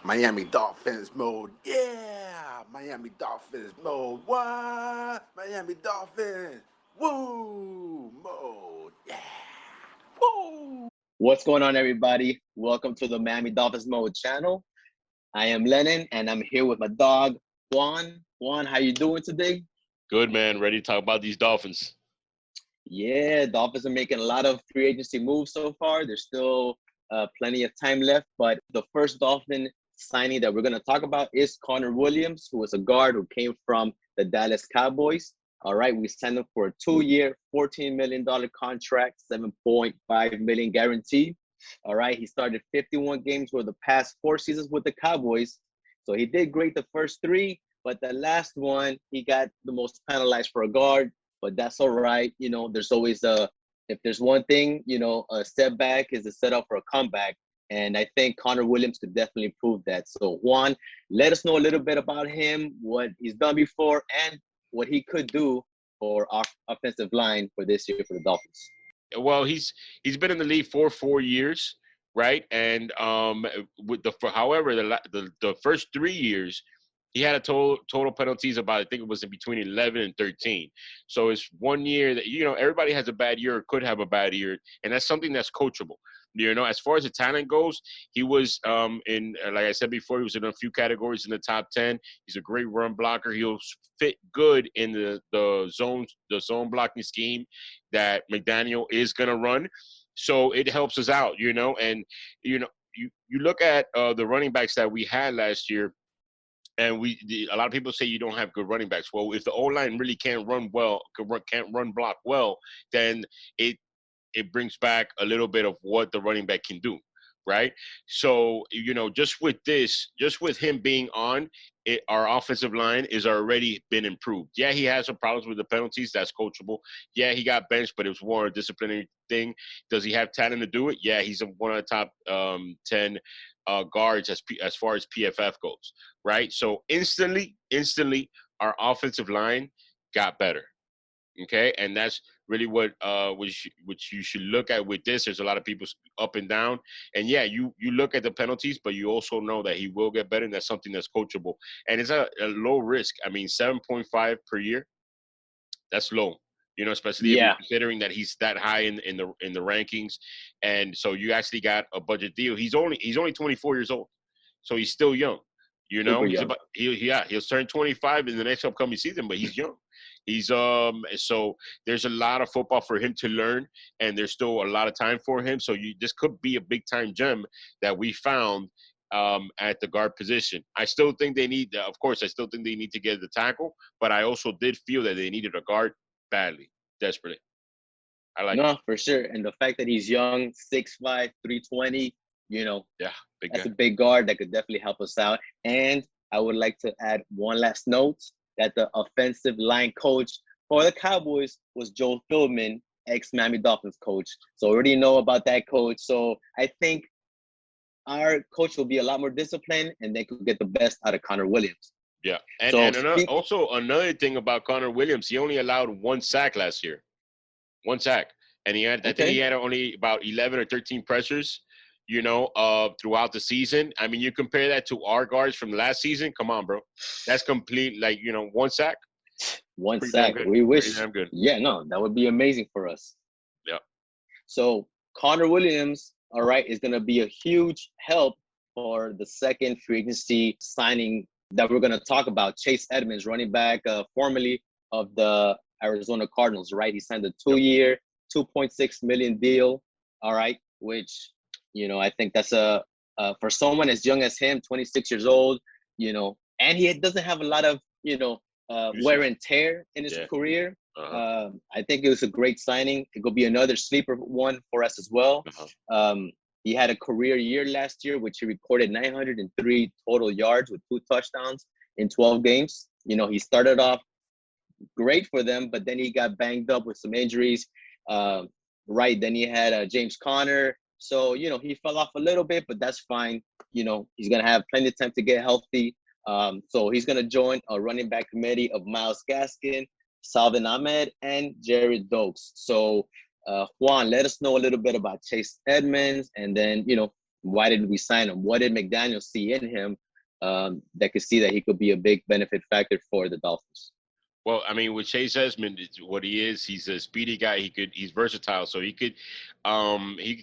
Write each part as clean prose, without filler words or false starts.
Miami Dolphins mode. Yeah, Miami Dolphins mode. What? Miami Dolphins. Woo mode. Yeah. Woo. What's going on, everybody? Welcome to the Miami Dolphins Mode channel. I am Lennon, and I'm here with my dog, Juan. Juan, how you doing today? Good, man. Ready to talk about these Dolphins. Yeah, Dolphins are making a lot of free agency moves so far. There's still plenty of time left, but the first Dolphin signing that we're going to talk about is Connor Williams, who was a guard who came from the Dallas Cowboys. All right, we signed him for a 2-year, $14 million contract, $7.5 million guarantee. All right, he started 51 games for the past 4 seasons with the Cowboys. So he did great the first three, but the last one, he got the most penalized for a guard, but that's all right. You know, there's always if there's one thing, a setback is a setup for a comeback. And I think Connor Williams could definitely prove that. So Juan, let us know a little bit about him, what he's done before, and what he could do for our offensive line for this year for the Dolphins. Well, he's been in the league for 4 years, right? And with however the first 3 years, he had a total penalties about, I think it was in between 11 and 13. So it's 1 year that everybody has a bad year or could have a bad year, and that's something that's coachable. As far as the talent goes, he was in, like I said before, he was in a few categories in the top 10. He's a great run blocker. He'll fit good in the zone blocking scheme that McDaniel is gonna run. So it helps us out, and you look at the running backs that we had last year. And a lot of people say you don't have good running backs. Well, if the O-line really can't run well, can't run block well, then it brings back a little bit of what the running back can do, right? So, just with him being on, our offensive line is already been improved. Yeah, he has some problems with the penalties. That's coachable. Yeah, he got benched, but it was more a disciplinary thing. Does he have talent to do it? Yeah, he's one of the top 10 guards as far as PFF goes, right? So instantly, our offensive line got better. Okay, and that's really what you should look at with this. There's a lot of people up and down, and yeah, you look at the penalties, but you also know that he will get better, and that's something that's coachable, and it's a low risk. I mean, 7.5 per year, that's low. Especially if you're Yeah, considering that he's that high in the rankings, and so you actually got a budget deal. He's only 24 years old, so he's still young. super He's young. about he'll turn 25 in the next upcoming season, but he's young. He's so there's a lot of football for him to learn, and there's still a lot of time for him. So this could be a big time gem that we found at the guard position. I still think they need, of course, I still think they need to get the tackle, but I also did feel that they needed a guard badly, desperately. I like it. No, for sure. And the fact that he's young, 6'5", 320, you know, Yeah, big that's guy. a big guard that could definitely help us out. And I would like to add one last note that the offensive line coach for the Cowboys was Joe Philbin, ex-Miami Dolphins coach. So I already know about that coach. So I think our coach will be a lot more disciplined and they could get the best out of Connor Williams. Yeah, and So and speak, also another thing about Connor Williams, he only allowed one sack last year. One sack, and I think he okay, had only about 11 or 13 pressures, throughout the season. I mean, you compare that to our guards from last season. Come on, bro, that's complete. Like, one sack, one pretty damn sack. good, We pretty wish, damn good. yeah, no, that would be amazing for us. Yeah, So Connor Williams, all right, is going to be a huge help for the second free agency signing that we're going to talk about. Chase Edmonds, running back, formerly of the Arizona Cardinals, right? He signed a yep. 2-year, 2.6 million deal, all right, which I think that's for someone as young as him, 26 years old, and he doesn't have a lot of wear Usage. and tear in his Yeah. career. Uh-huh. I think it was a great signing. It could be another sleeper one for us as well. Uh-huh. He had a career year last year, which he recorded 903 total yards with 2 touchdowns in 12 games. He started off great for them, but then he got banged up with some injuries. Right, then he had James Conner. So, he fell off a little bit, but that's fine. He's going to have plenty of time to get healthy. So he's going to join a running back committee of Miles Gaskin, Salvin Ahmed, and Jared Dokes. So, Juan, let us know a little bit about Chase Edmonds, and then, Why did we sign him? What did McDaniel see in him that could see that he could be a big benefit factor for the Dolphins? Well, I mean, with Chase Edmonds, what he is, he's a speedy guy. He's versatile, so he could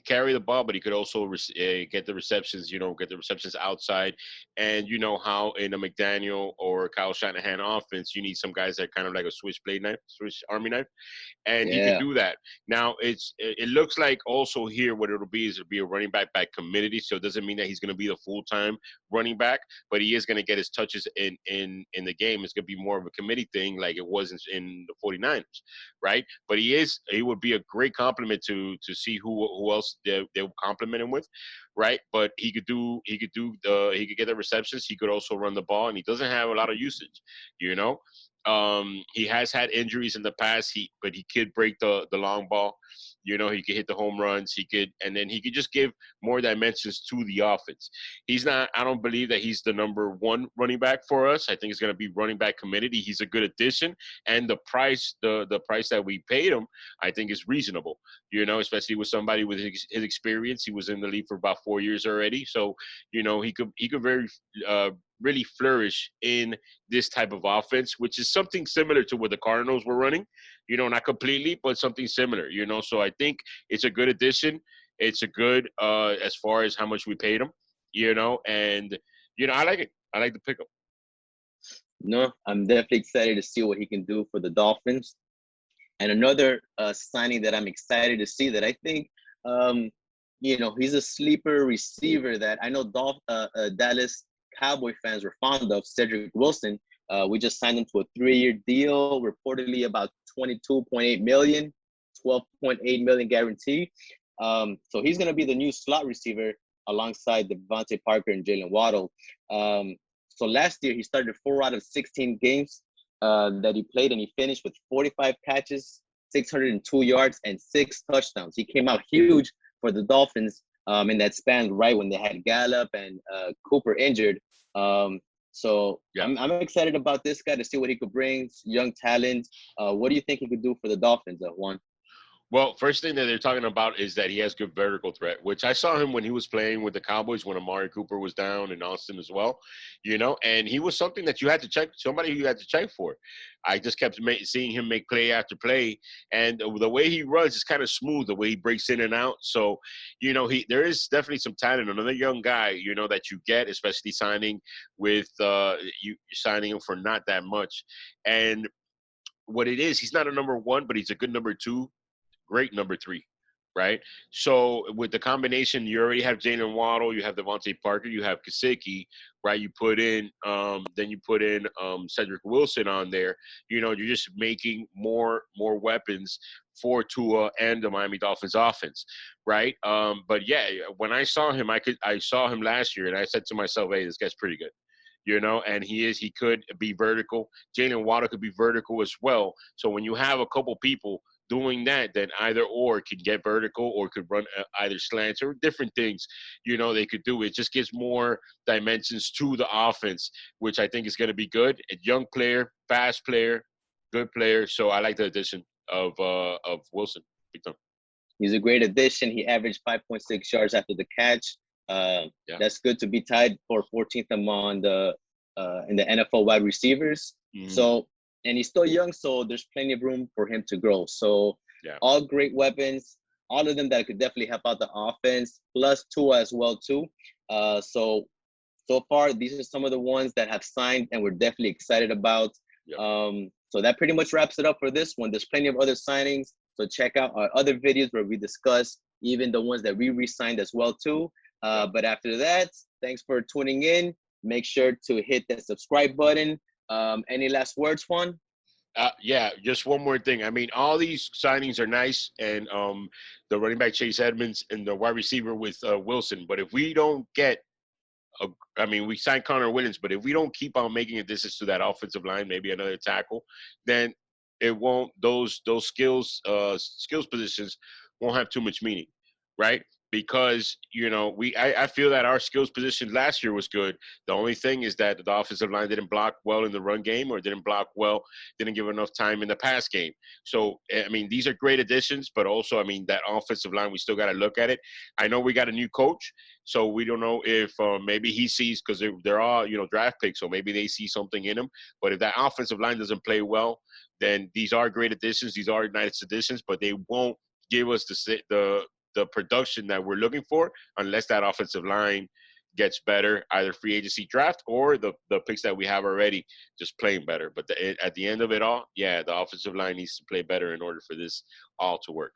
carry the ball, but he could also get the receptions. Get the receptions outside, and you know how in a McDaniel or Kyle Shanahan offense, you need some guys that kind of like a switchblade knife, Swiss Army knife, and he could Yeah. do that. Now it looks like also here what it'll be a running back by committee, so it doesn't mean that he's going to be the full time running back, but he is going to get his touches in the game. It's going to be more of a committee thing, like it was in the 49ers, right? But he would be a great compliment to see who else they would compliment him with, right? But he could get the receptions. He could also run the ball, and he doesn't have a lot of usage, you know. He has had injuries in the past. But he could break the long ball. He could hit the home runs. And then he could just give more dimensions to the offense. He's not. I don't believe that he's the number one running back for us. I think it's going to be running back committee. He's a good addition, and the price that we paid him, I think, is reasonable. Especially with somebody with his experience. He was in the league for about 4 years already, so he could very really flourish in this type of offense, which is something similar to what the Cardinals were running, not completely, but something similar, So I think it's a good addition. It's a good, as far as how much we paid him, and, I like it. I like the pickup. No, I'm definitely excited to see what he can do for the Dolphins. And another signing that I'm excited to see that I think, he's a sleeper receiver that I know Dallas Cowboy fans were fond of, Cedric Wilson. We just signed him to a 3-year deal, reportedly about 22.8 million, 12.8 million guarantee. So he's going to be the new slot receiver alongside Devontae Parker and Jalen Waddle. So last year he started 4 out of 16 games that he played, and he finished with 45 catches, 602 yards, and 6 touchdowns. He came out huge for the Dolphins in that span, right when they had Gallup and Cooper injured. So Yeah. I'm excited about this guy to see what he could bring, young talent. What do you think he could do for the Dolphins, Juan? Well, first thing that they're talking about is that he has good vertical threat, which I saw him when he was playing with the Cowboys when Amari Cooper was down in Austin as well, and he was something that you had to check, somebody you had to check for. I just kept seeing him make play after play, and the way he runs is kind of smooth, the way he breaks in and out. So, there is definitely some talent. Another young guy, that you get, especially signing with you signing him for not that much. And what it is, he's not a number one, but he's a good number two. Great number 3, right? So with the combination, you already have Jalen Waddle, you have Devontae Parker, you have Gesicki, right? You put in, Cedric Wilson on there. You're just making more weapons for Tua and the Miami Dolphins offense, right? But yeah, when I saw him, I saw him last year, and I said to myself, hey, this guy's pretty good. And he could be vertical. Jalen Waddle could be vertical as well. So when you have a couple people doing that, then either or can get vertical or could run either slants or different things, they could do. It just gives more dimensions to the offense, which I think is going to be good. A young player, fast player, good player. So I like the addition of Wilson. Big time. He's a great addition. He averaged 5.6 yards after the catch. Yeah. That's good to be tied for 14th among the in the NFL wide receivers. Mhm. So, and he's still young, so there's plenty of room for him to grow. So, Yeah. all great weapons, all of them that could definitely help out the offense, plus Tua as well too. So far, these are some of the ones that have signed, and we're definitely excited about. Yeah. So that pretty much wraps it up for this one. There's plenty of other signings, so check out our other videos where we discuss even the ones that we re-signed as well too. But after that, thanks for tuning in. Make sure to hit that subscribe button. Any last words, Juan? Yeah, just one more thing. I mean, all these signings are nice, and the running back Chase Edmonds and the wide receiver with Wilson. But if we don't get, we signed Connor Williams, but if we don't keep on making additions to that offensive line, maybe another tackle, then it won't. Those skills positions won't have too much meaning, right? because I feel that our skills position last year was good. The only thing is that the offensive line didn't block well in the run game, or didn't block well, didn't give enough time in the pass game. So I mean, these are great additions, but also, I mean, that offensive line, we still got to look at it. I know we got a new coach, so we don't know if maybe he sees, because they're all draft picks, so maybe they see something in him. But if that offensive line doesn't play well, then these are great additions. These are nice additions, but they won't give us the production that we're looking for unless that offensive line gets better, either free agency draft or the picks that we have already just playing better. But at the end of it all, yeah, the offensive line needs to play better in order for this all to work.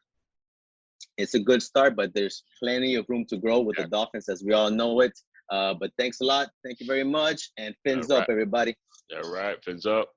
It's a good start, but there's plenty of room to grow with the Dolphins, as we all know it. But thanks a lot. Thank you very much. And fins up, everybody. All right. Fins up.